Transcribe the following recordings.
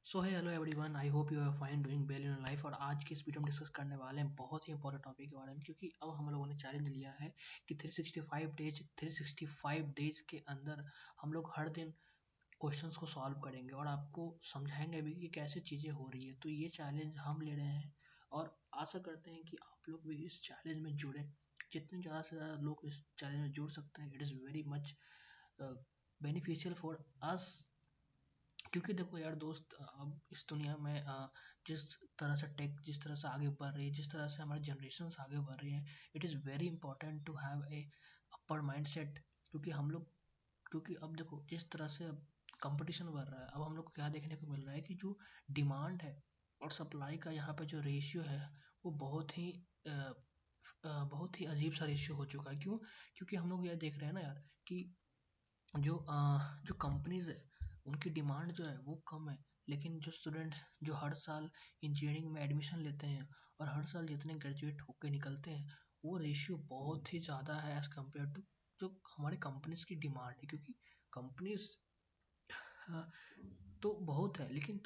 सो है hello everyone, I hope you are fine doing well in life. और आज की इस वीडियो में डिस्कस करने वाले हैं बहुत ही इंपॉर्टेंट टॉपिक के बारे में, क्योंकि अब हम लोगों ने चैलेंज लिया है कि 365 डेज के अंदर हम लोग हर दिन क्वेश्चंस को सॉल्व करेंगे और आपको समझाएंगे भी कि कैसे चीज़ें हो रही है। तो ये चैलेंज हम ले रहे हैं और आशा करते हैं कि आप लोग भी इस चैलेंज में जुड़ें। जितने ज़्यादा से ज़्यादा लोग इस चैलेंज में जुड़ सकते हैं, it is very much beneficial for us. क्योंकि देखो यार दोस्त, अब इस दुनिया में जिस तरह से टेक जिस तरह से आगे बढ़ रही है, जिस तरह से हमारे जनरेशन आगे बढ़ रही हैं, it is very important to have a upper mind set. क्योंकि हम लोग क्योंकि अब देखो जिस तरह से अब कंपटीशन बढ़ रहा है, अब हम लोग को क्या देखने को मिल रहा है कि जो डिमांड है और सप्लाई का यहाँ पे जो रेशियो है, वो बहुत ही अजीब सा रेशियो हो चुका है। क्यों? क्योंकि हम लोग यह देख रहे हैं ना यार कि जो कंपनीज है, उनकी डिमांड जो है वो कम है, लेकिन जो स्टूडेंट्स जो हर साल इंजीनियरिंग में एडमिशन लेते हैं और हर साल जितने ग्रेजुएट होकर निकलते हैं, वो रेशियो बहुत ही ज़्यादा है एज़ कम्पेयर टू जो हमारे कंपनीज की डिमांड है। क्योंकि कंपनीज तो बहुत है, लेकिन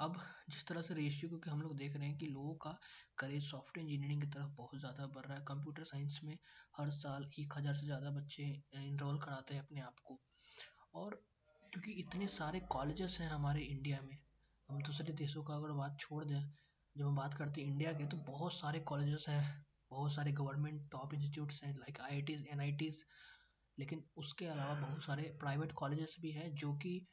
अब जिस तरह से रेशियो, क्योंकि हम लोग देख रहे हैं कि लोगों का करेज सॉफ्टवेयर इंजीनियरिंग की तरफ बहुत ज़्यादा बढ़ रहा है। कंप्यूटर साइंस में हर साल 1,000 से ज़्यादा बच्चे इनरोल कराते हैं अपने आप को। और क्योंकि इतने सारे कॉलेजेस हैं हमारे इंडिया में, हम दूसरे देशों का अगर बात छोड़ दें, जब हम बात करते हैं इंडिया के, तो बहुत सारे कॉलेजेस हैं, बहुत सारे गवर्नमेंट टॉप इंस्टीट्यूट्स हैं लाइक आईआईटीज एनआईटीज। लेकिन उसके अलावा बहुत सारे प्राइवेट कॉलेजेस भी हैं जो कि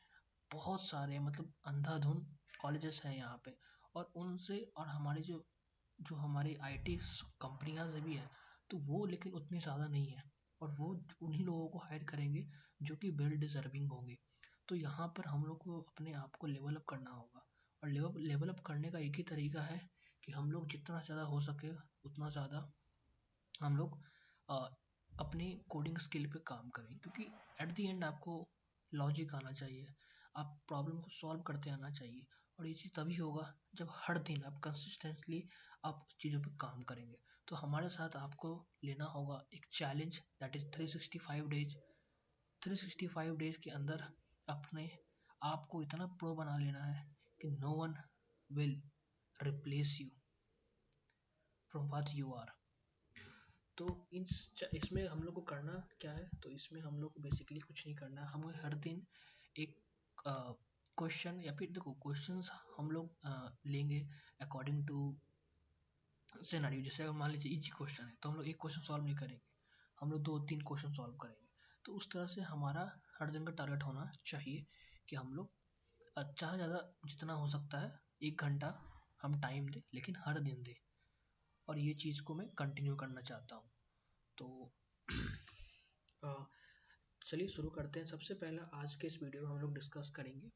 बहुत सारे मतलब अंधाधुंध कॉलेजेस हैं यहाँ पे। और उनसे और हमारी जो जो हमारी आईटी कंपनियां भी हैं, तो वो लेकिन उतनी ज़्यादा नहीं है। और वो उन्हीं लोगों को हायर करेंगे जो कि वेल डिजर्विंग होंगे। तो यहाँ पर हम लोग को अपने आप को लेवल अप करना होगा। और लेवल अप करने का एक ही तरीका है कि हम लोग जितना ज़्यादा हो सके उतना ज़्यादा हम लोग अ, अपनी कोडिंग स्किल पे काम करें। क्योंकि एट द एंड आपको लॉजिक आना चाहिए, आप प्रॉब्लम को सॉल्व करते आना चाहिए। और ये चीज़ तभी होगा जब हर दिन आप कंसिस्टेंटली आप उस चीज़ों पे काम करेंगे। तो हमारे साथ आपको लेना होगा एक challenge, that is 365 days. 365 days के अंदर अपने आप को इतना प्रो बना लेना है कि no one will replace you from what you are. तो इसमें हम लोग को करना क्या है? तो इसमें हम लोग को बेसिकली कुछ नहीं करना है, हमें हर दिन एक क्वेश्चन, या फिर देखो क्वेश्चंस हम लोग लेंगे अकॉर्डिंग टू सिनेरियो। जैसे अगर मान लीजिए इजी क्वेश्चन है, तो हम लोग एक क्वेश्चन सॉल्व नहीं करेंगे, हम लोग 2-3 क्वेश्चन सॉल्व करेंगे। तो उस तरह से हमारा हर दिन का टारगेट होना चाहिए कि हम लोग अच्छा से ज़्यादा जितना हो सकता है 1 घंटा हम टाइम दें, लेकिन हर दिन दें। और ये चीज़ को मैं कंटिन्यू करना चाहता हूँ। तो अ, चलिए शुरू करते हैं। सबसे पहला आज के इस वीडियो में हम लोग डिस्कस करेंगे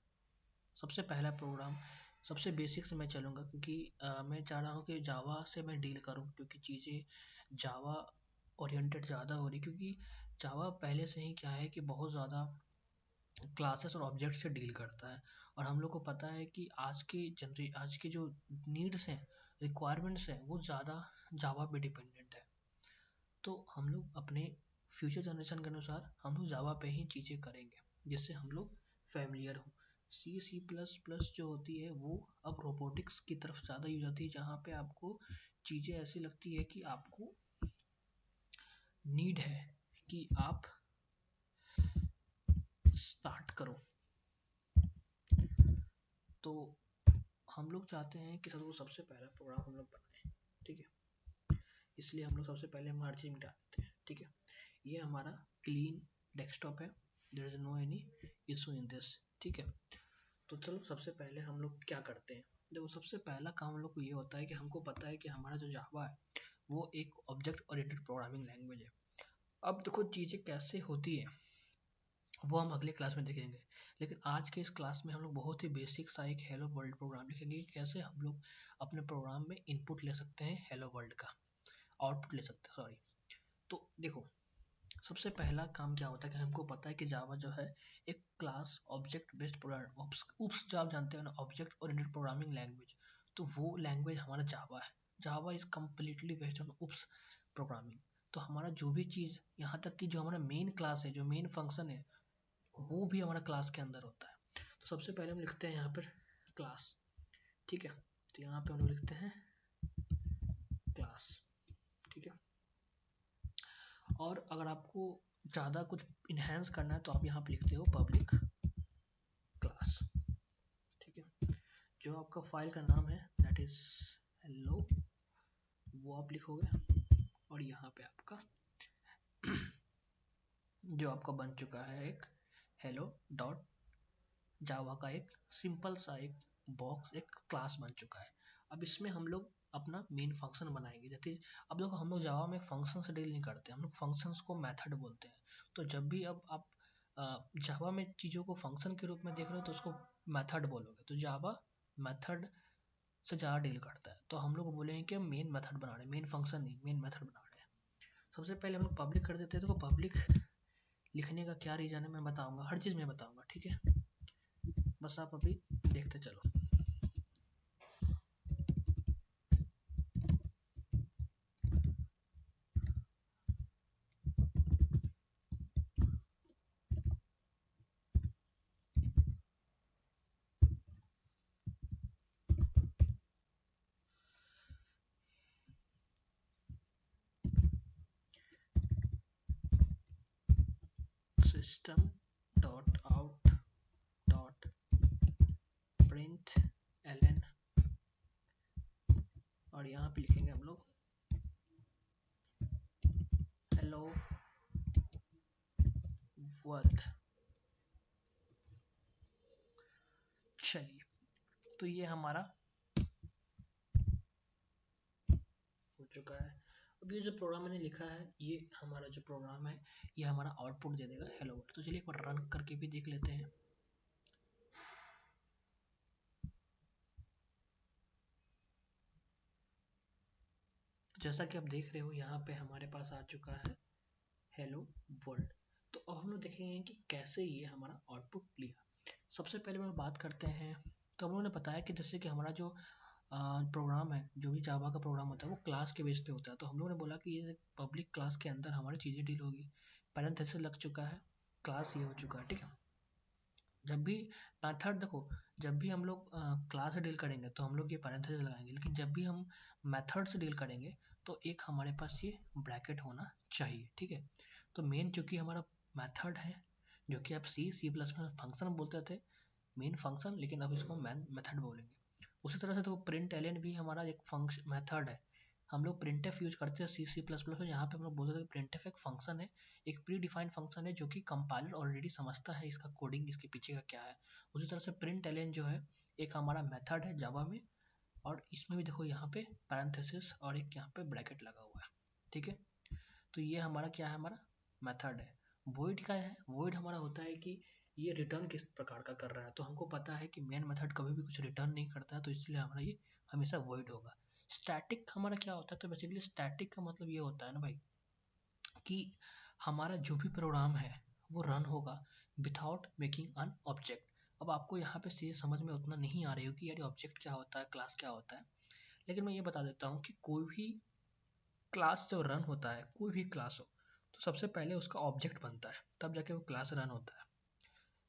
सबसे पहला प्रोग्राम। सबसे बेसिक से मैं चलूँगा, क्योंकि मैं चाह रहा हूँ कि जावा से मैं डील करूँ, क्योंकि चीज़ें जावा ओरिएंटेड ज़्यादा हो रही। क्योंकि जावा पहले से ही क्या है कि बहुत ज़्यादा क्लासेस और ऑब्जेक्ट से डील करता है। और हम लोग को पता है कि आज के जो नीड्स हैं, रिक्वायरमेंट्स हैं, वो ज़्यादा जावा पे डिपेंडेंट है। तो हम लोग अपने फ्यूचर जनरेशन के अनुसार हम लोग जावा पे ही चीज़ें करेंगे, जिससे हम लोग फैमिलियर हो। C++ जो होती है वो अब रोबोटिक्स की तरफ ज़्यादा यूज होती है, जहाँ पे आपको चीज़ें ऐसी लगती है कि आपको नीड है कि आप स्टार्ट करो। तो हम लोग चाहते हैं कि सबसे पहला प्रोग्राम हम लोग बनाएं, ठीक है। इसलिए हम लोग सबसे पहले हम हर चीज़ मिटा देते हैं, ठीक है। ये हमारा क्लीन डेस्कटॉप है, there is no any issue in this, ठीक है। तो चलो सबसे पहले हम लोग क्या करते हैं। देखो सबसे पहला काम हम लोग को ये होता है कि हमको पता है कि हमारा जो जावा है वो एक ऑब्जेक्ट ओरिएंटेड प्रोग्रामिंग लैंग्वेज है। अब देखो चीज़ें कैसे होती है वो हम अगले क्लास में देखेंगे, लेकिन आज के इस क्लास में हम लोग बहुत ही बेसिक सा एक हेलो वर्ल्ड प्रोग्राम लिखेंगे कि कैसे हम लोग अपने प्रोग्राम में इनपुट ले सकते हैं, हेलो वर्ल्ड का आउटपुट ले सकते हैं, सॉरी। तो देखो सबसे पहला काम क्या होता है कि हमको पता है कि जावा जो है एक क्लास ऑब्जेक्ट बेस्ड प्रोग्राम, उप्स जो आप जानते हो ना, ऑब्जेक्ट ओरिएंटेड प्रोग्रामिंग लैंग्वेज। तो वो लैंग्वेज हमारा जावा है। Java is completely based on oops programming. तो हमारा जो भी चीज़, यहाँ तक कि जो हमारा मेन क्लास है, जो मेन फंक्शन है, वो भी हमारा क्लास के अंदर होता है। तो सबसे पहले हम लिखते हैं यहाँ पर क्लास, ठीक है। तो यहाँ पे हम लोग लिखते हैं क्लास, ठीक है। और अगर आपको ज़्यादा कुछ इन्हेंस करना है तो आप यहाँ पे लिखते हो पब्लिक क्लास, ठीक है। जो आपका फाइल का नाम है दैट इज हेलो, वो आप लिखोगे। और यहाँ पे आपका जो आपका बन चुका है एक हेलो डॉट जावा का एक सिंपल सा एक बॉक्स, एक क्लास बन चुका है। अब इसमें हम लोग अपना मेन फंक्शन बनाएंगे। जैसे अब देखो हम लोग जावा में फंक्शन से डील नहीं करते, हम लोग फंक्शंस को मेथड बोलते हैं। तो जब भी अब आप जावा में चीज़ों को फंक्शन के रूप में देख रहे हो तो उसको मेथड बोलोगे। तो जावा मेथड से ज़्यादा डील करता है, तो हम लोग बोलेंगे कि मेन मेथड बना रहे हैं, मेन फंक्शन नहीं, मेन मेथड बना रहे हैं। सबसे पहले हम लोग पब्लिक कर देते हैं। तो पब्लिक लिखने का क्या रीज़न है मैं बताऊंगा, हर चीज़ में बताऊंगा, ठीक है। बस आप अभी देखते चलो। System dot out dot print ln, और यहाँ पे लिखेंगे हम लोग हेलो वर्ल्ड। चलिए, तो ये हमारा हो चुका है। अब ये जो प्रोग्राम मैंने लिखा है, ये हमारा जो प्रोग्राम है ये हमारा आउटपुट दे देगा हेलो वर्ल्ड। तो चलिए एक बार रन करके भी देख लेते हैं। तो जैसा कि आप देख रहे हो यहाँ पे हमारे पास आ चुका है हेलो वर्ल्ड। तो अब हम लोग देखेंगे कि कैसे ये हमारा आउटपुट लिया। सबसे पहले हम बात करते हैं, तो हम लोगों ने बताया कि जैसे कि हमारा जो प्रोग्राम है, जो भी जावा का प्रोग्राम होता है वो क्लास के बेस पे होता है। तो हम लोगों ने बोला कि ये पब्लिक क्लास के अंदर हमारी चीज़ें डील होगी। पैरेंथेसिस लग चुका है, क्लास ये हो चुका है, ठीक है। जब भी मेथड देखो, जब भी हम लोग क्लास से डील करेंगे तो हम लोग ये पैरेंथेसिस लगाएंगे, लेकिन जब भी हम मेथड से डील करेंगे तो एक हमारे पास ये ब्रैकेट होना चाहिए, ठीक है। तो मेन चूंकि हमारा मेथड है, जो कि आप सी प्लस में फंक्शन बोलते थे मेन फंक्शन, लेकिन अब इसको मैन मेथड बोलेंगे। उसी तरह से तो प्रिंट एलन भी हमारा एक फंक्शन मेथड है। हम लोग प्रिंट एफ यूज करते हैं सी प्लस प्लस में, यहाँ पे हम लोग बोलते थे प्रिंट एफ एक फंक्शन है, एक प्री डिफाइंड फंक्शन है जो कि कंपाइलर ऑलरेडी समझता है इसका कोडिंग, इसके पीछे का क्या है। उसी तरह से प्रिंट एलन जो है एक हमारा मेथड है जावा में, और इसमें भी देखो यहाँ पे पैरेंथेसिस और एक यहाँ पे ब्रैकेट लगा हुआ है, ठीक है। तो ये हमारा क्या है, हमारा मेथड है। वॉइड का है, वॉइड हमारा होता है कि ये रिटर्न किस प्रकार का कर रहा है। तो हमको पता है कि मेन मेथड कभी भी कुछ रिटर्न नहीं करता है, तो इसलिए हमारा ये हमेशा वॉइड होगा। स्टैटिक हमारा क्या होता है, तो बेसिकली स्टैटिक का मतलब ये होता है ना भाई कि हमारा जो भी प्रोग्राम है वो रन होगा विदाउट मेकिंग अन ऑब्जेक्ट। अब आपको यहाँ पे चीज़ें समझ में उतना नहीं आ रही हो कि यार ऑब्जेक्ट क्या होता है, क्लास क्या होता है, लेकिन मैं ये बता देता हूँ कि कोई भी क्लास जब रन होता है, कोई भी क्लास हो, तो सबसे पहले उसका ऑब्जेक्ट बनता है, तब जाके वो क्लास रन होता है।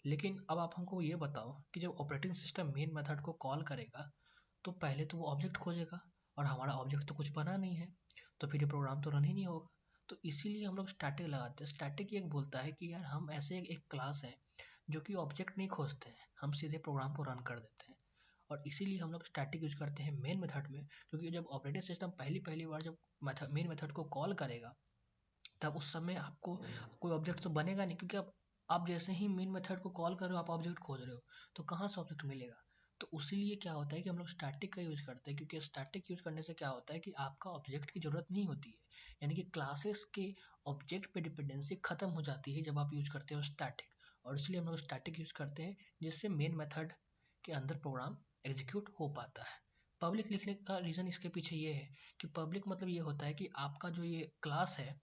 लेकिन अब आप हमको ये बताओ कि जब ऑपरेटिंग सिस्टम मेन मेथड को कॉल करेगा तो पहले तो वो ऑब्जेक्ट खोजेगा, और हमारा ऑब्जेक्ट तो कुछ बना नहीं है, तो फिर ये प्रोग्राम तो रन ही नहीं होगा। तो इसीलिए हम लोग स्टैटिक लगाते हैं। स्टैटिक ये बोलता है कि यार हम ऐसे एक क्लास है जो कि ऑब्जेक्ट नहीं खोजते हैं, हम सीधे प्रोग्राम को रन कर देते हैं। और इसीलिए हम लोग स्टैटिक यूज करते हैं मेन मेथड में, क्योंकि जब ऑपरेटिंग सिस्टम पहली पहली बार जब मेन मेथड को कॉल करेगा तब उस समय आपको कोई ऑब्जेक्ट तो बनेगा नहीं, क्योंकि आप जैसे ही मेन मेथड को कॉल कर रहे हो आप ऑब्जेक्ट खोज रहे हो, तो कहाँ से ऑब्जेक्ट मिलेगा। तो उसीलिए क्या होता है कि हम लोग स्टैटिक का यूज करते हैं, क्योंकि स्टैटिक यूज करने से क्या होता है कि आपका ऑब्जेक्ट की जरूरत नहीं होती है, यानी कि क्लासेस के ऑब्जेक्ट पे डिपेंडेंसी खत्म हो जाती है जब आप यूज करते हो स्टैटिक। और इसलिए हम लोग स्टैटिक यूज करते हैं जिससे मेन मेथड के अंदर प्रोग्राम एग्जीक्यूट हो पाता है। पब्लिक लिखने का रीज़न इसके पीछे ये है कि पब्लिक मतलब ये होता है कि आपका जो ये क्लास है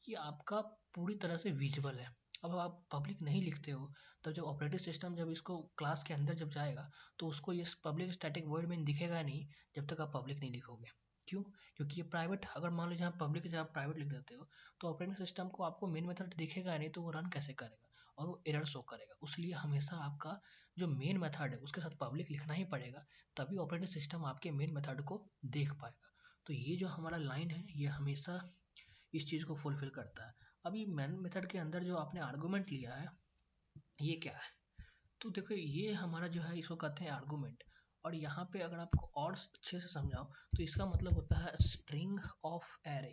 ये आपका पूरी तरह से विजुअल है। अब आप पब्लिक नहीं लिखते हो, तब जब ऑपरेटिंग सिस्टम जब इसको क्लास के अंदर जब जाएगा तो उसको ये पब्लिक स्टैटिक वॉइड में दिखेगा नहीं जब तक आप पब्लिक नहीं लिखोगे। क्यों? क्योंकि ये प्राइवेट, अगर मान लो जहाँ पब्लिक जहाँ प्राइवेट लिख देते हो तो ऑपरेटिंग सिस्टम को आपको मेन मेथड दिखेगा नहीं, तो वो रन कैसे करेगा और वो एरर शो करेगा। इसलिए हमेशा आपका जो मेन मेथड है उसके साथ पब्लिक लिखना ही पड़ेगा, तभी ऑपरेटिंग सिस्टम आपके मेन मेथड को देख पाएगा। तो ये जो हमारा लाइन है ये हमेशा इस चीज़ को फुलफिल करता है। अब ये मेन मेथड के अंदर जो आपने आर्गूमेंट लिया है ये क्या है? तो देखो ये हमारा जो है इसको कहते हैं आर्गूमेंट। और यहाँ पे अगर आपको और अच्छे से समझाओ तो इसका मतलब होता है स्ट्रिंग ऑफ एरे।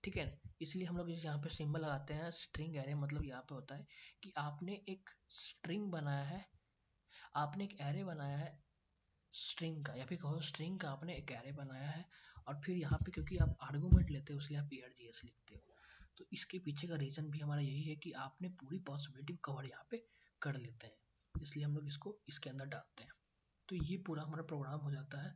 ठीक है, इसलिए हम लोग यहाँ पे सिंबल लगाते हैं स्ट्रिंग एरे। मतलब यहाँ पे होता है कि आपने एक स्ट्रिंग बनाया है, आपने एक एरे बनाया है स्ट्रिंग का, या फिर कहो स्ट्रिंग का आपने एक एरे बनाया है। और फिर यहाँ पे क्योंकि आप आर्गूमेंट लेते हो इसलिए आप args लिखते हो। तो इसके पीछे का रीज़न भी हमारा यही है कि आपने पूरी पॉसिबिलिटी को कवर यहाँ पे कर लेते हैं, इसलिए हम लोग इसको इसके अंदर डालते हैं। तो ये पूरा हमारा प्रोग्राम हो जाता है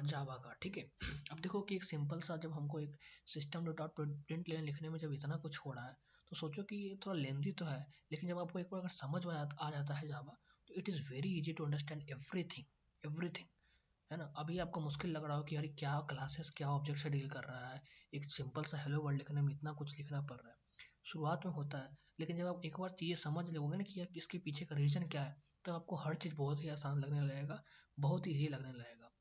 जावा का। ठीक है, अब देखो कि एक सिंपल सा जब हमको एक सिस्टम डॉट प्रिंट लाइन लिखने में जब इतना कुछ हो रहा है तो सोचो कि ये थोड़ा लेंदी तो है, लेकिन जब आपको एक बार अगर समझ में आ जाता है जावा तो it is very easy to understand everything everything. है ना? अभी आपको मुश्किल लग रहा हो कि यार क्या क्लासेस क्या ऑब्जेक्ट से डील कर रहा है, एक सिंपल सा हेलो वर्ल्ड लिखने में इतना कुछ लिखना पड़ रहा है। शुरुआत में होता है, लेकिन जब आप एक बार चीज़ें समझ लोगे ना कि यार इसके पीछे का रीज़न क्या है, तो आपको हर चीज़ बहुत ही आसान लगने लगेगा, बहुत ही ईजी लगने लगेगा।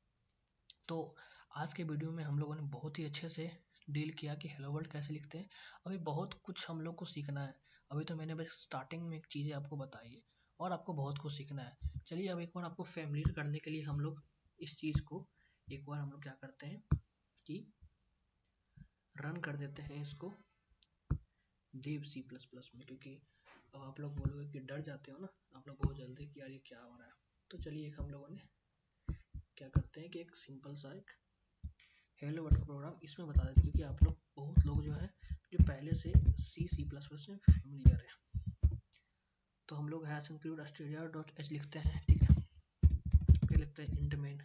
तो आज के वीडियो में हम लोगों ने बहुत ही अच्छे से डील किया कि हेलो वर्ल्ड कैसे लिखते हैं। अभी बहुत कुछ हम लोग को सीखना है। अभी तो मैंने बस स्टार्टिंग में एक चीज़ें आपको बताई है और आपको बहुत कुछ सीखना है। चलिए अब एक बार आपको फैमिलियर करने के लिए हम लोग इस चीज़ को एक बार हम लोग क्या करते हैं कि रन कर देते हैं इसको dev C++ में, क्योंकि अब आप लोग बोलोगे कि डर जाते हो ना आप लोग बहुत जल्दी कि यार ये क्या हो रहा है। तो चलिए एक हम लोगों ने क्या करते हैं कि एक सिंपल सा एक हेलो वर्ल्ड का प्रोग्राम इसमें बता देते हैं, क्योंकि आप लोग बहुत लोग जो है जो पहले से C++ में फेमिलियर है। तो हम लोग हैश इंक्लूड stdio.h लिखते हैं। ठीक है, फिर लिखते हैं इंट मेन,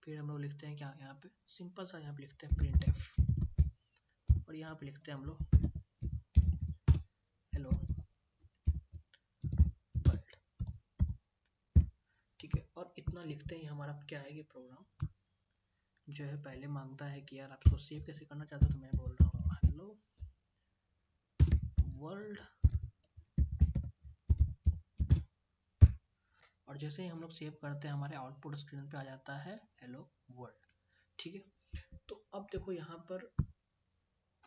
फिर हम लोग लिखते हैं क्या यहाँ पे सिंपल सा यहाँ पे लिखते हैं printf, और यहाँ पे लिखते हैं हम लोग हेलो वर्ल्ड। ठीक है, और इतना लिखते ही हमारा क्या है कि प्रोग्राम जो है पहले मांगता है कि यार आप इसको सेव कैसे करना चाहते हो। तो मैं बोल रहा हूँ हेलो वर्ल्ड, और जैसे ही हम लोग सेव करते हैं हमारे आउटपुट स्क्रीन पे आ जाता है हेलो वर्ल्ड। ठीक है, तो अब देखो यहाँ पर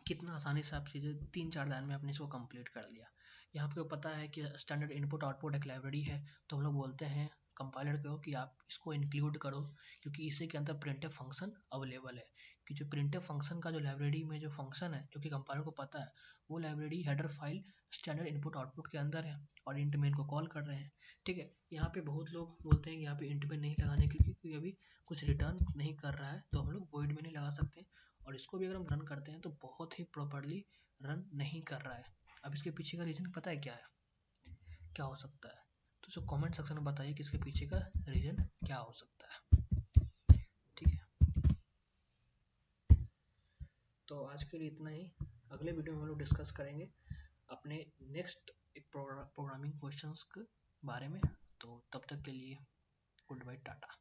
कितना आसानी से आप चीज़ें 3-4 लाइन में आपने इसको कंप्लीट कर लिया। यहाँ पे पता है कि स्टैंडर्ड इनपुट आउटपुट एक लाइब्रेरी है, तो हम लोग बोलते हैं कंपाइलर को कि आप इसको इंक्लूड करो, क्योंकि इसी के अंदर प्रिंटफ फंक्शन अवेलेबल है। कि जो प्रिंटफ फंक्शन का जो लाइब्रेरी में जो फंक्शन है जो कि कंपाइलर को पता है, वो library header file standard input output के अंदर है और इंट मेन को कॉल कर रहे हैं। ठीक है, यहाँ पे बहुत लोग बोलते हैं कि यहाँ पे इंट मेन नहीं लगाने क्योंकि अभी कुछ रिटर्न नहीं कर रहा है, तो हम लोग वॉइड में नहीं लगा सकते। और इसको भी अगर हम रन करते हैं तो बहुत ही प्रॉपरली रन नहीं कर रहा है। अब इसके पीछे का रीज़न पता है क्या है, क्या हो सकता है? तो जो कमेंट सेक्शन में बताइए कि इसके पीछे का रीज़न क्या हो सकता है। ठीक है, तो आज के लिए इतना ही। अगले वीडियो में हम लोग डिस्कस करेंगे अपने नेक्स्ट एक प्रोग्रामिंग क्वेश्चंस के बारे में। तो तब तक के लिए गुड बाय, टाटा।